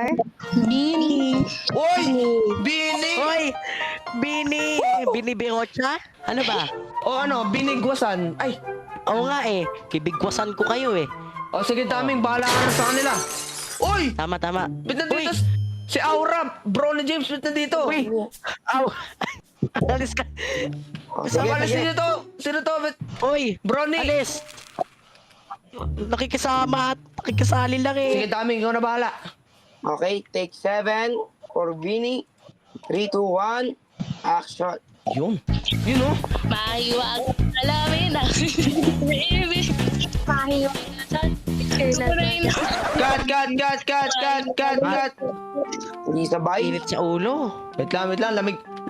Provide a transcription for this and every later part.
4. Bini. Oy! Bini! Hoy! Bini Birocha? Ano ba? O ano, binigwasan. Ay! Oo nga eh. Bibigwasan ko kayo eh. O sige, daming bahala ka na sa kanila. Oy! Tama. Ba't nandito si Aura? Bro ni James, ba't nandito? Uy! Aw! Alis ka! Wala, sino to? Sino to? Uy! Brony! Alis! Nakikisama at nakikisali lang Sige, eh. daming, ikaw na bahala. Okay, take 7 for Bini. 3, 2, 1, action. Yun. Yun oh. Mahiwag alamin ang ibig. Cut! Hindi sabay. Init sa ulo. Wait lang.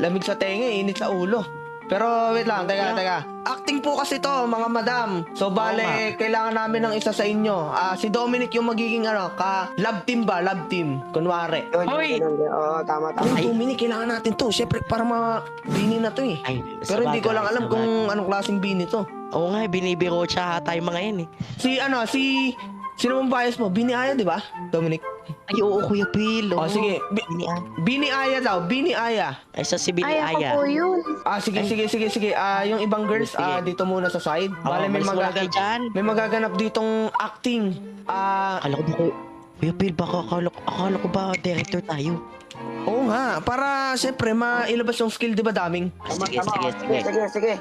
Lamig sa tenga, init sa ulo. Pero wait lang, teka. Acting po kasi to, mga madam. So bale, kailangan namin ng isa sa inyo. Si Dominic yung magiging love team ba? Love team. Kunwari. Hoy! Oo, tama. Yung Dominic, kailangan natin to. Siyempre, para bini na to eh. Ay, Pero hindi ko lang alam kung anong klaseng bini to. Oo nga, binibirocha tayo mga yan eh. Sino mong bias mo? Bini Aya, di ba? Dominic? Ay, oo, Kuya Phil. Oh, sige. Bini Aya daw. Bini Aya. Ay, sa si Bini Ay, ako Aya. po yun. Sige. Yung ibang girls, Sige. dito muna sa side. Oo, Bale, malis muna kayo dyan. may magaganap ditong acting. Akala ko ba Kuya Phil, baka akala ko ba director tayo? Oo nga. Para, syempre, mailabas yung skill, di ba, daming? Sige. Sige.